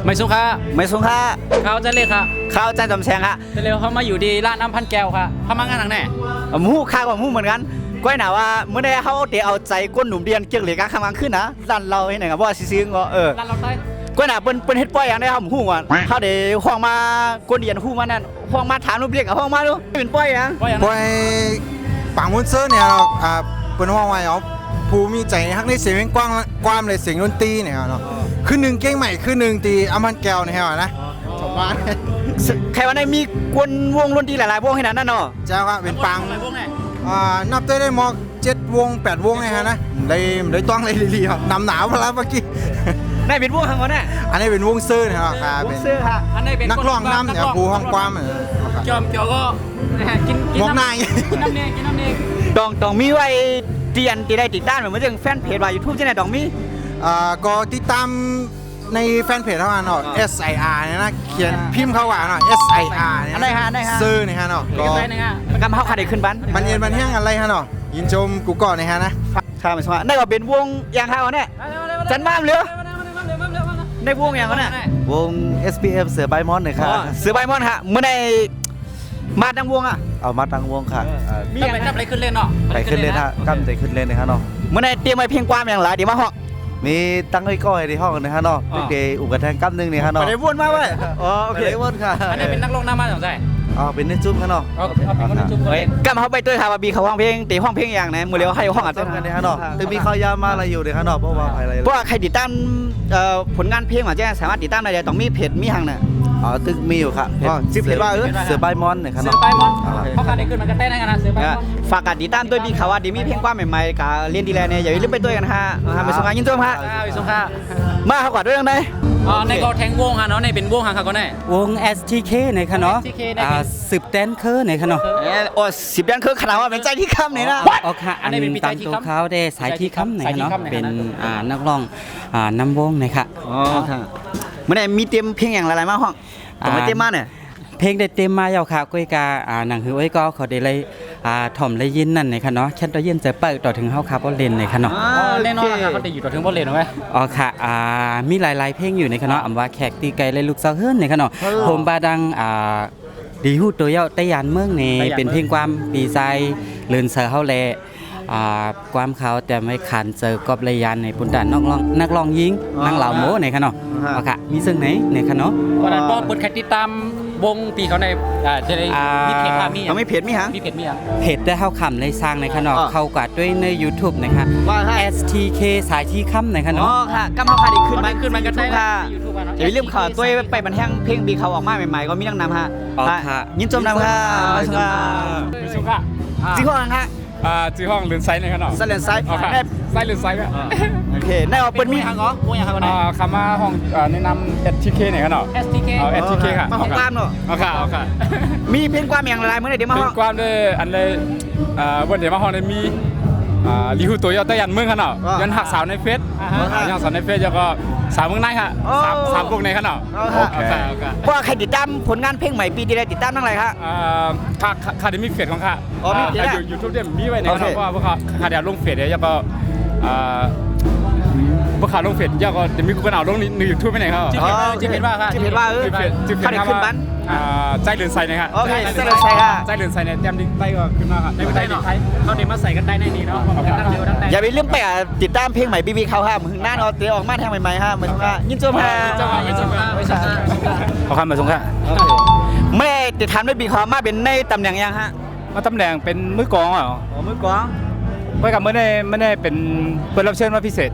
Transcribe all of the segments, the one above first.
ไม่สุขค่ะ ไม่สงค่า เขาจะเรียกค่ะ ข้าวจานจำแซงฮะ จะเร็วเขามาอยู่ดีร้านน้ำพันแก้วค่ะเขามางานหนังแน่ มูข้าวกับมูเหมือนกันก้อยหนาว่าเมื่อได้เขาเดี๋ยวเอาใจก้นหนุ่มเดียนเกี่ยวกับการทำงานขึ้นนะร้านเราให้ไหนครับว่าซื้อๆก็ร้านเราได้ ก้อยหนาเป็นเฮ็ดป้อยอย่างได้ครับหูก่อนเขาเดี๋ยวห้องมาก้นเดียนหูมานั่นห้องมาถามรูปเรียกกับห้องมาดูเป็นป้อยอย่าง ว่าอย่าง ปอยปังมุนเซอร์เนี่ยเนาะเป็นว่าไงอ๋อภูมิใจฮักในเสียงกว้างความเลยเสียงดนตรีเนี่ยเนาะคือหนึ่งเก้งใหม่คือหนึ่งตีอามันแก้วเนี่ยนะชาวบ้าน ใครวันไหนมีกวนวงดนตรีหลายๆวงให้นั้นนั่นเนาะ เจ้าครับเป็นปัง อะไรพวกนี้ นับได้มอก7 วง 8 วงเนี่ยนะได้ต้องเลยลีครับนำหนาวมาแล้วเมื่อกี้ ได้เป็นวงทางวันน่ะ อันนี้เป็นวงเซอร์นะครับ วง เป็น เสื้อฮะ อันนี้เป็น นักร้องน้ำเนี่ยภูห้องความ จอมเกี่ยวก็กิน มองหน้า กินน้ำเนยกินน้ำเนย ต้องมีไว้เตียนตีได้ติดด้านเหมือนเรื่องแฟนเพจว่า YouTube ใช่ไหมต้องมี ก็ติดตามในแฟนเพจเท่านั้นเนาะ SIR เนี่ยนะเขียนพิมพ์เข้าว่าเนาะ SIR เนี่ย อะไรฮะอะไรฮะ เซอร์เนี่ยฮะเนาะก็ ก็ได้นะฮะ กำเขาขาดได้ขึ้นบ้าน มันเย็นมันแห้งอะไรฮะเนาะยินชมกูก่อนเนี่ยฮะนะ ข้าไม่ใช่ว่าได้ว่าเป็นวงอย่างเขาเนี่ยจันบ้ามเหลือในวงอย่างเขาเนี่ยว ง SPF เสือใบมอนหน่อยค่ะ เสือใบมอนฮะเมื่อในมาดังวงอ่ะ เอามาตั้งวงค่ะ มี จั อบ ย่าง ไป ไร จับอะไรขึ้นเล่นเนาะ ไปขึ้นเล่นฮะกั้มใจขึ้นเล่นนะครับเนาะ เมื่อในเตรียมไว้เพียงความอย่างไรเดี๋ยวมาห้อง มีตั้งไว้ก้อยในห้องนะฮะเนาะเด็กๆอุกกระแทงกั้มนึงนี่ฮะ ไป เนาะ ได้วนมาเว้ยอ๋อโอเค ไปได้วนค่ะ อันนี้เป็นนักร้องหน้ามาสนใจ อ๋อเป็นนิจุ้มฮะเนาะ เอาเป็นคนจุ่ม เฮ้ยกำเขาไปด้วยค่ะว่าบีเขาห้องเพลงตีห้องเพลงอย่างไหนมือเร็วให้ห้องอัด ต้นกันนี่ฮะเนาะตึงมีข้าวยามาอะไรอยู่เนี่ยฮะเนาะเพราะว่าอะไร เพราะว่าใครติดตามผลงานเพลงอาจจะสามารถติดตามได้ต้องมีเพจมีทางน่ะ อ๋อตึกมีอยู่ค่ะ ชื่อเพจว่าเสือใบมอนเนี่ยครับ เสือ เนาะ ไปมอนเพราะการได้ขึ้นมันก็เต้นกันนะเสือไปมอน ฝากกันติดตามด้วยบีเขาว่าดีมีเพลงความใหม่ๆกับเรียนดีแลเนี่ยอย่าลืมไปด้วยกันฮะไปส่งงานยินดีฮะ ข้าวอีสงข้าว มาเขากอดด้วยยังไง ในก็แทงวงฮะเนาะในเป็นวงฮะเขาก็แน่ วง STK ในค่ะเนาะ STK ได้เป็น สืบแดนเคอร์ในค่ะเนาะ โอ้10 เดือนคือขนาดว่าเป็นใจที่ค่ำนี่นะ ออกค่ะ อันนี้เป็นปี ตาม ใจที่ ตัว ค้ำ เขาได้สายที่ค้ำในค่ะเนาะ สายที่ค้ำใน เป็น ค่ะ นักร้องนำวงในค่ะ อ๋อค่ะเมื่อไหร่มีเตรียมเพลงอย่างไรมาห้องต้องไม่เตรียมมาเนี่ย เพลงได้เต็มมาแล้วค่ะก้อยกาหนังหือไว้ก็เขาได้เลยถ่อมเลยยินนั่นในค่ะเนาะฉันตัวยินจะเปิดต่อถึงเฮาครับว่าเล่นในค่ะเนาะ แน่นอนฮะเขาจะอยู่ต่อถึงบอลเลนไหม อ๋อค่ะมีหลายๆเพลงอยู่ในค่ะเนาะอำว่าแขกตีไก่เลยลูกเสาเฮิรนในค่ะเนาะโฮมบาดังดีฮู้ตัวเยาะไต้ยานเมืองนี่เป็นเพลงความปีไซเลินเสือเฮาแลความเขาแต่ไม่ขันเจอกอบเลยยานในปุ่นด่านนักร้องยิงนางเหล่าโมในค่ะเนาะอ๋อค่ะมีซึ่งไหนในค่ะเนาะ วันนั้นป้อเปิดใครติดตามวงปีเขาในจะได้มีเพจมี ต้องมีเพจมีฮะ มีเพจมีอ่ะ เพจได้เข้าคำเลยสร้างในค่ะเนาะ อ๋อ เข้ากว่าด้วยใน YouTube นะคะ ว่าค่ะ STK สายที่ค้ำในค่ะ อ๋อ เนาะ ค่ะกำเขาขาดอีกขึ้น ขึ้นมันก็ได้ ค่ะ ยูทูบ อย่าลืมข่าวตัวไปบันแห้งเพลงบีเขาออกมาใหม่ๆก็มีนังนำฮะยินจมนำค่ะ มีสุขะ จีห้องฮะ จีห้องลืนไซส์เลยครับเนาะ สเลนไซด์ ได้ไซส์ลืนไซส์ก็ โอเคได้ออกเป็นมี ทางเหรอวงอย่างไรกันเนี่ย คำว่าห้องแนะนำ STK เนี่ยครับเนาะ STK เอา STK ค่ะ มาห้องกว้ามเนาะ เอาค่ะเอาค่ะ มีเพลงกว้ามอย่างไรเมื่อไหร่เดี๋ยวมา เป็ ห้อง นความด้วยอันเลยวันเดียวมาห้องเนี่ยมีลีฮูตัวยอดตะยันเมืองค่ะเนาะยันหักสาวในเฟซยันสาวในเฟซแล้วก็สาวเมืองในค่ะสามพวกในค่ะเนาะเอาค่ะเอาค่ะ ว่าใครติดตามผลงานเพลงใหม่ปีที่แล้วติดตามทั้งไรครับ ค่ะเดี๋ยวมีเฟซของค่ะ อ๋อมีเฟซอะ ยูทูบเดี๋ยวมีไว้ใน โอเค ค่ะเพราะว่าค่ะเดี๋ยวลงเฟซเดี๋ยวแล้วก็พวกขาลงเฟซเดี๋ยวก็เดี๋ยวมีกูกันเอาลงในยูทูบไปไหนครับ ชื่อเพจว่าค่ะ ชื่อเพจว่าเขาได้ขึ้นบ้าน ใจเรือนไซนะครับ โอเคใจเรือนไซค่ะ ใจเรือนไซเนี่ยเตรียมดิ้งไต้ก็ขึ้นมาครับ ในประเทศไทยเขาเดี๋ยวมาใส่กันได้ในนี้เนาะตั้งเร็วตั้งแต่ อย่าไปลืมไปติดตามเพลงใหม่บีบีเขาฮะมึงหน้าเนาะเตะออกมาทางใหม่ๆฮะเหมือนว่ายินจมฮะ เอาคำมาส่งค่ะ ไม่ติดตามด้วยบีเขามาเป็นในตำแหน่งยังฮะ มาตำแหน่งเป็นมือกลองอ่ะ อ๋อมือกลอง ไว้กับไม่ได้เป็นเปิดรับเชิญมาพิเศษ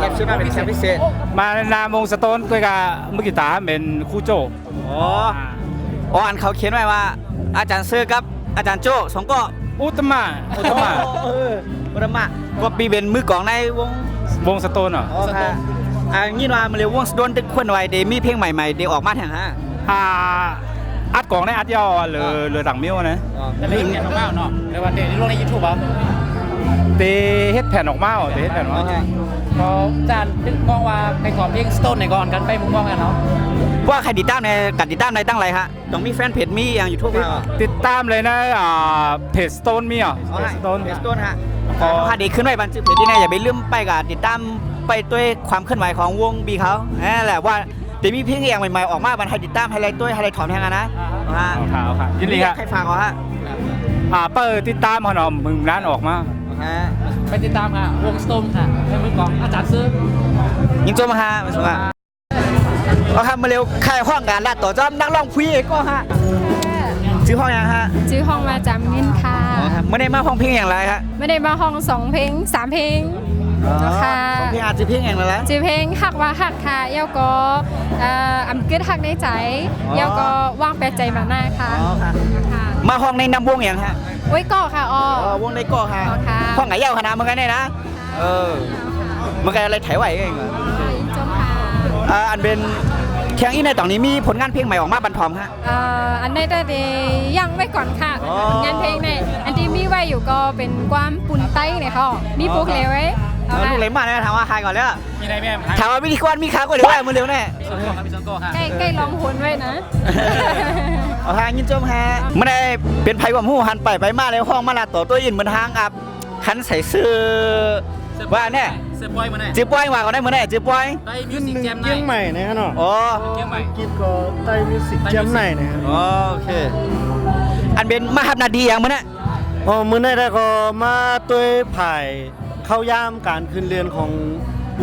รับชื่อมาเป็นพิเศษ มานามวงสโตนด้วยกับมือกีตาร์เป็นครูโจ อ๋ออันเขาเขียนไว้ว่า อาจารย์เซอร์กับอาจารย์โจ้สองก็ อุตมะ อุตมะก็ปีเป็นมือกลองในวง วงสโตนเหรอ อ๋อค่ะงี้ว่ามันเรียกวงสโดนตึกคนไว้เดมีเพลงใหม่ๆเดออกมาแทงฮะ อัดกล่องในอัดยาวหรือดังมิ้วนะ แต่เรื่องเนี่ยน้องเนาะในวันเดย์ที่ลงในยูทูบอ่ะ เตเฮ็ดแผ่นออกมาเตเฮ็ดแผ่นออกมา เขาจานนึกมองว่าใครขอเพลงสโตนในก่อนกันไปมุมมองกันเนาะ ว่าใครติดตามในการติดตามในตั้งไรฮะต้องมีแฟนเพจมีอย่างยูทูบฮะ ติดตามเลยนะเพจสโตนมีอ่ะ อ๋อ เพจสโตน เพจสโตนฮะถ้าเด็กขึ้นไว้บันทึกเพจที่ไหนอย่าไปลืมไปกับติดตามไปด้วยความเคลื่อนไหวของวงบีเขาแหละว่าเด ดี๋ยวมีเพลงอย่างใหม่ๆออกมาบันให้ติดตามให้ไรตัวให้ไรถอนแทงกันนะฮะ เอาค่ะยินดีครับ ใครฟังเหรอฮะ เปิดติดตามหนอมมึงร้านออกมา ฮะ ไปติดตามค่ะวงสโตมค่ะให้มือกลองอาจารย์ซื้อ ยิงโจมาฮะมาสวัสดีเอาครับมาเร็วใครห้องงานลาดต่อจอมนักร้องพี่ก็ฮะชื่อห้องยังฮะ ชื่อห้องมาจำเงินค่ะ ไม่ได้มาห้องเพลงอย่างไรฮะ ไม่ได้มาห้อง2 เพลง 3 เพลงค่ะ ของเพลงอาจจะเพลงอย่างไรล่ะ ชื่อเพลงหักว่าหักค่ะเย้าก็อำกึดหักในใจเย้าก็ว่างแปลใจมาหน้าค่ะค่ะ มาห้องในนำวงอย่างฮะ โอ้ยก็ค่ะอ๋อ วงในก็ฮะ ค่ะ ห้องไหนยาวขนาดเหมือนกันเนี่ยนะมันกันอะไรถ่ายไหวเองเหรอ จมค่ะ อันเป็นแข่งอีในตอนนี้มีผลงานเพลงใหม่ออกมาบรรทอมฮะ อันนี้ได้ยังไว้ก่อนค่ะ อ๋อ งานเพลงเนี่ยอันที่มีไว้อยู่ก็เป็นความปุ่นไต้เนี่ยค่ะมีปุ๊กเลวไว้เอา ลูก ค่ะ เล็กมากนะถามว่าใครก่อนเลย มีอะไรแม่ ถามว่าวิธีกรมีขาก็เดี๋ยวได้มือเร็วแน่ มีโซโก้ครับมีโซโก้ค่ะ ใกล้ลองหุนไว้นะ เอาทางยินจมฮะไม่ได้เป็นไผ่ความหูหันไปมาเลยห้องมาลาต่อตัวยินเหมือนทางอับคันใส่เสื้อว่าแน่ เสื้อปอยมาแน่ จืบป้อยว่าก่อนได้เหมือนแน่จืบป้อย ได้มิวสิกแจม เกียงใหม่นะฮะเนาะ อ๋อ เกียงใหม่ กิฟก็ใต้มิวสิกแจมไหนนะฮะ โอเคอันเป็นมหับนาดีอย่างมันน่ะ อ๋อมื้อนี้ได้ก็มาตัวผ่ายเข้าย่ามการขึ้นเรียนของ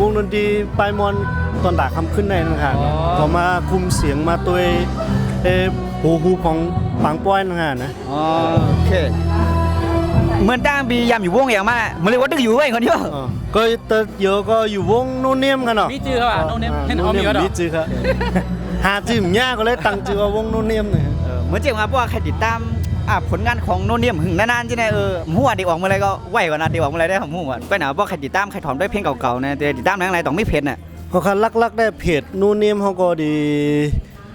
วงดนตรีปลายมอนตอนดาคำขึ้นในนะฮะก็มาคุมเสียงมาตัวหูของปังป้อยนะฮะนะ โอเคเหมือนตั้งปียามอยู่วงอย่างมามันเลยว่าตึกอยู่เว้ยคนเดียว อ๋อก็เติร์ดเยอะก็อยู่วงโนเนียมกันเนาะ มีจื้อเขาอ่ะโนเนมเห็นเขามีก็ดอก มีจื้อครับ หาจื้อมยากก็เลยตั้งชื่อว่าวงโนเนียมเนี่ย เหมือนเจ้ามาเพราะว่าใครติดตามผลงานของโนเนียมหึงนานๆที่ไหนหัวเด็กออกมาอะไรก็ไหวกว่านะเด็กออกมาอะไรได้ของหัวก็หนาเพราะใครติดตามใครถอมได้เพลงเก่าๆนะแต่ติดตามอะไรต้องไม่เพจน่ะ เพราะคันลักๆได้เพจโนเนียมเขาก็ดี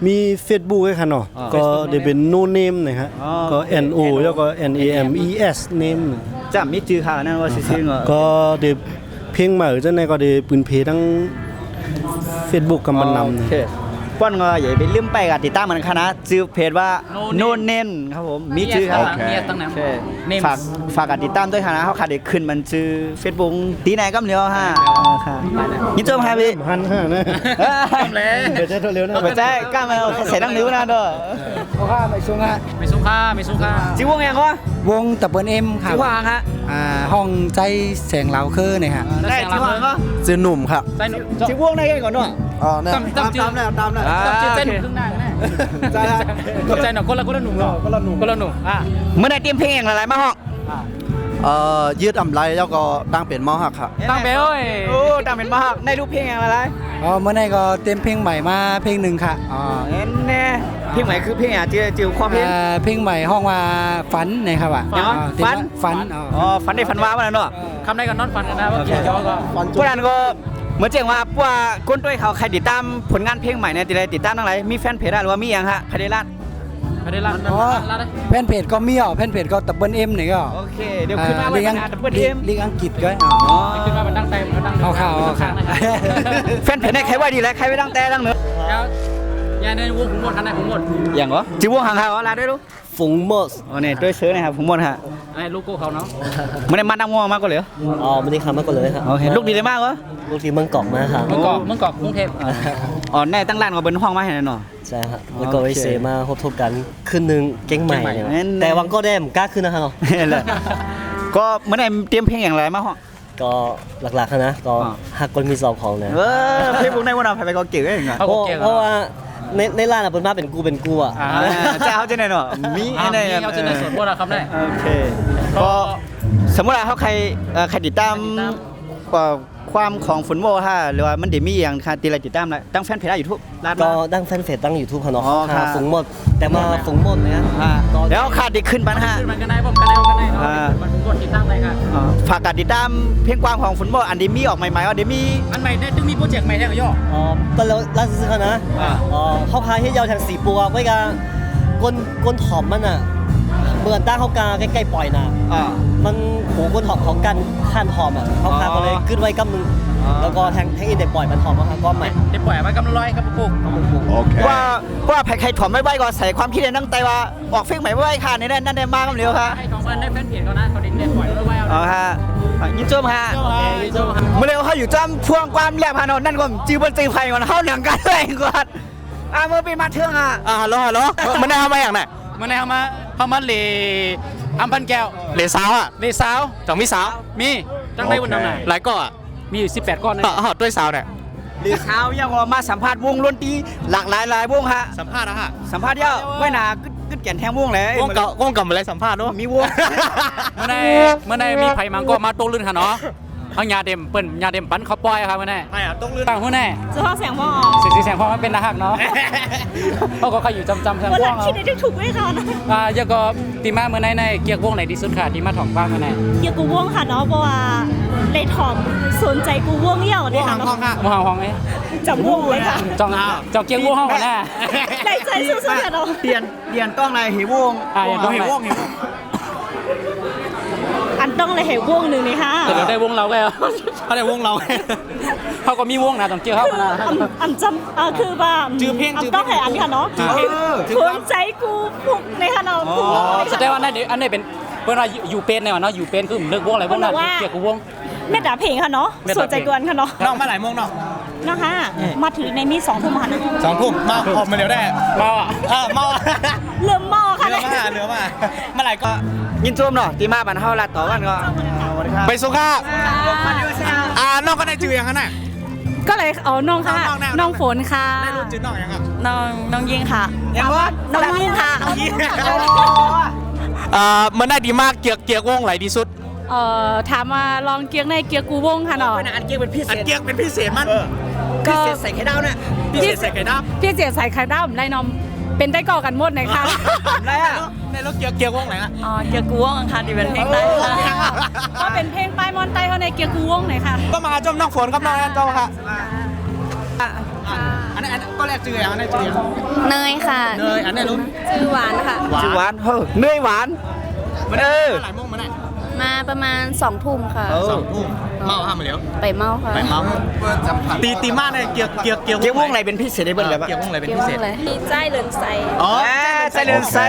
มี Facebook ให้ค่ะเนาะ อ๋อ ก็ได้เป็นโนเนมนะฮะ อ๋อ ก็ N O แล้วก็ N A M E S name จำมีจือข่าวนั่นว่าซื่อๆเหรอ ก็เดเพลงใหม่จังได๋ก็ได้ปืนเพทั้ง Facebook กับมันนำ โอเคป้อนก็อย่าไปลืมไปกับติดตามมันคณะชื่อเพจว่าโนเนนครับผมมีชื่อครับ มีตั้งนาน โอเคฝากติดตามด้วยคณะเขาขาดเด็กขึ้นมันชื่อ Facebook ตีไหนก็เร็วฮะค่ะยินจมฮะพี่ หันห้านะ แล้ว เดี๋ยวจะเร็วนะ ไม่ใช่กล้ามาใส่ดังนิ้วนะเด้อ ไม่ซุ้มค่า จิวงยังวะ วงตะเบินเอ็มครับ จิวางฮะ ห้องใจแสงเหลาคือเนี่ยฮะ ได้จิวางก็ ชื่อหนุ่มครับ ใจหนุ่ม จิวงได้กันก่อนเนาะ อ๋อเนี่ย ตามแล้วตามใจหนุ่มครึ่งหน้ากันแน่ใจหนุ่มคนละหนุ่มคนละหนุ่มอ่ะ เมื่อไหร่เตรียมเพลงอย่างไรมาห้อง ยืดอำไรแล้วก็ตั้งเป็นมอหักครับ ตั้งเบลเอ้ย โอ้ตามเป็นมาห้องได้รูปเพลงอย่างไร อ๋อเมื่อไหร่ก็เต็มเพลงใหม่มาเพลงหนึ่งค่ะ เอ็นแน่เพลงใหม่คือเพลงอ่ะจิวความเพลง เพลงใหม่ห้องว่าฝันนะครับอ่ะ ฝัน ฝัน อ๋อฝันได้ฝันว้ามันเนาะ คำได้กันนอนฟันกันนะว่าเกี่ยวกับ พวกนั้นก็เหมือนเจ๋งว่าพวกก้นด้วยเขาใครติดตามผลงานเพลงใหม่เนี่ยติดตามทั้งหลายมีแฟนเพจหรือว่ามีอย่างฮะใครได้รัด ไม่ได้ลั่น อ๋อ ลั่นได้ แผ่นเพจก็มีอ่ะแผ่นเพจก็ตะเบินเอ็มเนี่ยก็ โอเคเดี๋ยวขึ้นมาวันงานดับเบิลเอ็ม ลีกอังกฤษก็ อ๋อ ขึ้นมามันดังเต็มดัง เอาข่าว นะครับ แฟนเพจเนี่ยใครว่าดีแล้วใครไม่ตั้งแต่ตั้งเนื้อ แล้วยายในวงผมหมดคันไหนผมหมด อย่างเหรอจิวงห่างเขาลาด้วยรู้ ฝงมอส อ๋อเนี่ยด้วยเสื้อนะครับผมหมดฮะ ไอ้ลูกโก้เขาเนาะ ไม่ได้มานั่งง่วงมากกว่าเหรอ อ๋อไม่ได้คำมากกว่าเลยครับ โอเคลูกดีเลยมากวะ ลูกทีมเมืองเกาะมาครับ เมืองเกาะกรุงเทพ อ๋อแน่ตั้งร้านก็เป็นห้องมาให้แน่นอน ใช่ครับแล้วก็ไปเซมาพบทบกันขึ้นหนึ่งเก้งใหม่เนี่ย เก้งใหม่ แต่วังก็ได้ผมกล้าขึ้นนะครับเนาะ นี่แหละก็เมื่อไหร่เตรียมเพลงอย่างไรมาห้อง ก็หลักๆนะก็ อ่า หักคนมีสองของนะ เพลงพวกในวันเราไปก็เก่งได้ยังไง เขา เพราะ เก่ง เพราะว่าในร้านอะเป็นมาเป็นกูอ่ะ เจ้าจะไหนเนาะมี นี่ ไหน เขาจะในส่วนพวกเราครับได้ โอเคก็สมมติว่าเขาใครติดตามความของฝนโมท่าหรือว่ามันเดี๋ยวมีอย่างค่ะตีอะไรติดตามอะไรตั้งแฟนเพจได้อยู่ทุกร้าน ก็ตั้งแฟนเพจตั้ง YouTube เขาเนาะ อ๋อครับ ฝงหมด แต่มาฝงหมดเนี่ยก็ แล้วขาดอีกขึ้นปัญหา ขึ้นมันกันได้ผมกันได้ผมกันได้มันผมกดติดตั้งเลยค่ะ ฝากการติดตามเพลงความของฝนโมอันเดมี่ออกใหม่ๆว่าเดมี่ อันใหม่ได้ถึงมีโปรเจกต์ใหม่แล้วย่อ อ๋อก็แล้วร้านซื้อเขานะเขาพายให้ยาวแทงสีปัวไว้กันก้นถอมมันอ่ะเหมือนตั้งเขากาใกล้ๆปล่อยนะมันโหก้นถอมของกันขั้นถอมอ่ะเขาพาก็เลยขึ้นไว้กำนึงแล้วก็แทงอินเด็ปล่อยมันถอมมาก้อนใหม่ ได้ปล่อยไว้กำลังร้อยครับปุ๊ก ว่าใครถอมไม่ไหวก็ใส่ความคิดเห็นตั้งแต่ว่าออกเพลงใหม่ไม่ไหวค่ะในนั่นได้มากกันเร็วค่ะ ให้ของมันได้แฟนเพจเขานะเขาเด็กปล่อยไว้เอา อ๋อฮะยินจมฮะเมื่อเร็วเขาอยู่จำพวงความแหลมฮานอนนั่นก็จีบนจีไผ่ก่อนเข้าหนังกันเลยก่อน มือปีมาเทืองอ่ะ ฮัลโหลมันได้ทำมาอย่างไหน มื่อไหร่เขามาเลอัมพันแก้ว เหลสาวอ่ะ เลสาว จังมีสาว มีตั้งได้วันทำไหน หลายก็อ่ะ มีอยู่18ก้อนนะ ด้วยสาวเนี่ย หรือเช้ายังมาสัมภาษณ์วงดนตรีหลากหลายวงฮะ สัมภาษณ์นะฮะ สัมภาษณ์เยอะไว้หนากึดแก่นแทงวงเลยว งกับอะไรสัมภาษณ์เนาะ มีวง เมื่อไหร่มีไผ่มังก็มาโต้ลื่นค่ะเนาะเอายาเด็มเปิ้นยาเด็มปั้นเขาปล่อยครับเมื่อไหร่ ไม่อ่ะต้องลื่น ตั้งหัวแน่ จะฟังเสียงพ่อ เสียงพ่อมันเป็นนะฮักเนาะเขาก็อยู่จำแทง วันห ว่ ลั อง ง คิดได้ถูกไหมคะนะ ยังก็ตีมาเมื่อไหร่ในเกียร์วงไหนที่สุดค่ะที่มาถ่องบ้างเมื่อไหร่ เกี่ยวกูว่องค่ะเนาะเพราะว่าเลยถอมสนใจกูว่องเหี่ยวเลยค่ะเนาะ มองห้องไหม จับว่องเลยค่ะ จองเกียร์วงห้องหัวหน้า ใจใจสุดๆค่ะเนาะ เปลี่ยนต้องอะไรเหวง อย่างต้องเห็นวง อันต้องเลยเหวงหนึ่งนี่ค่ะ แต่เราได้วงเราแล้ว เขาได้วงเรา เขาก็มีวงนะต้องเกี่ยวเข้ามานะ อันจำคือว่าอันต้องให้อันค่ะเนาะสนใจกูพุกในค่ะเนาะ แสดงว่าอันนี้เป็นเพื่อนเราอยู่เป็นเนี่ยเนาะอยู่เป็นคือเลือกวงอะไรวงนั้นเกี่ยวกับวง เม็ดดาเพลงค่ะเนาะสนใจกวนค่ะเนาะ น้องมาหลายโมงเนาะ นะคะมาถึงในมี2 ทุ่มค่ะนะ 2 ทุ่มมาออกมาเร็วได้ เมา เมา เริ่มหม้อค่ะเลย เหลือมาเมื่อไหร่ก็ ยินชมเนาะตีมาบันเฮาลาต่อกันก็ ไปสุขาน้องก็ได้จืออย่างนั้นน่ะ ก็เลยเอาน้องค่ะน้องฝนค่ะ ได้รู้จือน้องยังครับ น้องยิงค่ะ ยังว่า น้องยิงค่ะ มันได้ดีมากเกียกวงไหลดีสุด ถามมาลองเกียงในเกียงกูวงค่ะเนาะ อันเกียงเป็นพิเศ อัน ษ เกียกเป็นพิเศษมัน พิเศษใส่ไข่ดาวเนี่ย พิเศษใส่ไข่ดาว พี่เสียใส่ไข่ดาวไรน้องเป็นได้ก่อกันหมดไหนคะ อะไรอ่ะ ในรถเกียกวงไหนอ่ะ เกียงกูวงค่ะที่เป็นเพลงใต้ก็เป็นเพลงป้ายมอนใต้เขาในเกียงกูวงไหนค่ะ ก็มาจมน้องฝนครับน้องแอนเจ้าค่ะอันนี้ก็แรกจืออย่างอันนี้จืออย่าง เนยค่ะ เนยอันนี้รู้ ชื่อหวานค่ะ ชื่อหวานเฮ้ยเนยหวานมาเด้อ หลายโมงมาไหน มาประมาณ2 ทุ่มค่ะ 2 ทุ่มเมาห้ามมาแล้ว ไปเมาค่ะ ไปเมาตีมากเลยเกียก วงไหนเป็นพิเศษได้เบิ่งเลยปะ เกียกวงไหนเป็น เกี่ยว พิเศษ เลยมีใจเลินใส อ๋อ ใส่เดินใส่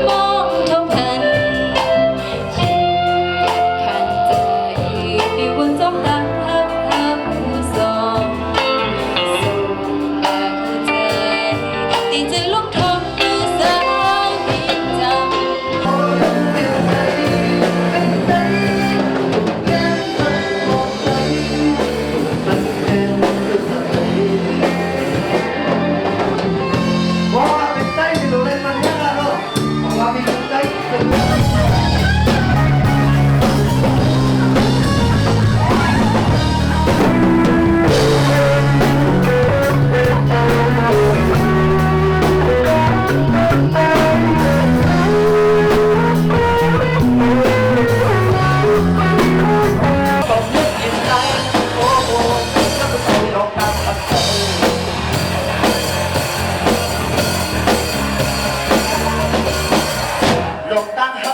มองเท่ากันขันใจที่วนจ้องตาผู้สองส่งมาเข้าใจตีใจลงทองดูสาวพิจำ ลงตั้งห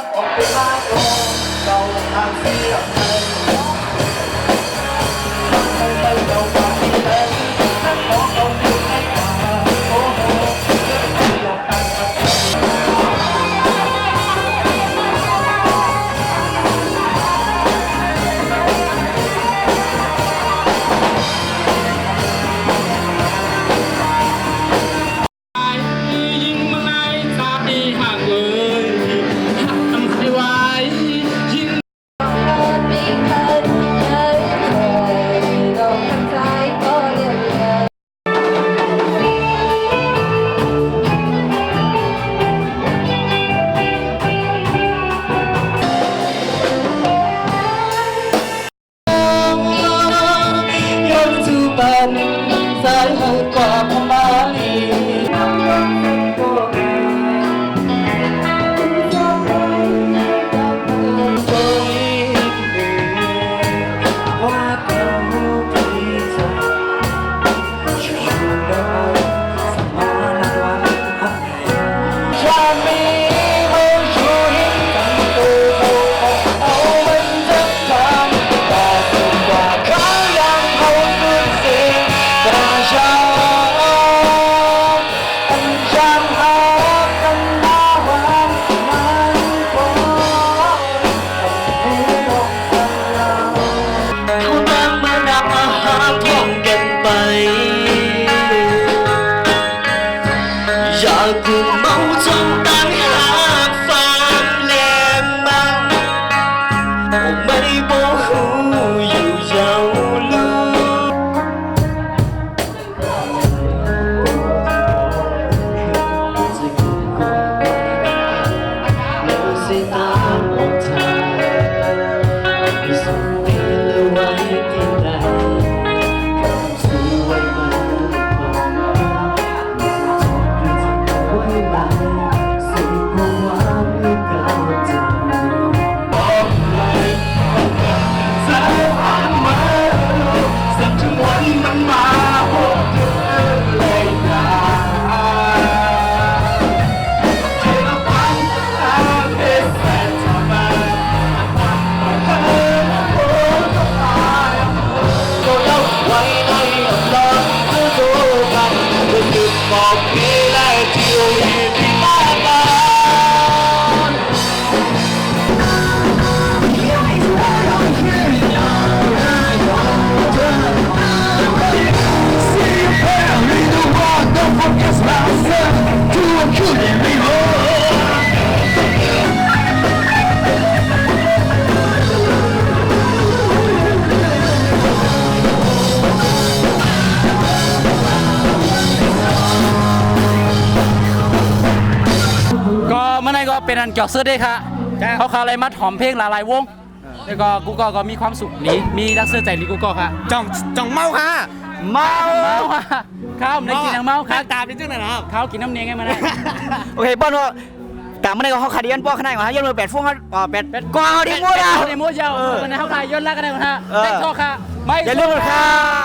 ในก็เป็นอันเกี่ยวเสื้อได้ค่ะเขาอะไรมาถ่อมเพลงหลายๆวงแล้วก็กูก็มีความสุขดีมีรักเสื้อใจดีกูก็ค่ะ จ่องเมาค่ะ เมา ค่ะข้าวได้กินน้ำเมาค่ะ ตาเป็นจังไหนนะครับ ข้าวกินน้ำเนียงไงมาได้ โอเคป้อนว่าต่างมาในก็เขาขาดยันป้อขนาดกว่ายันมือ8ฟงเขา8กองเอาดิมัวดาว ในมัวยาวมันเขาขายย้อนลักกันได้หมดฮะเต้นก็ค่ะ อย่าลืมค่ะ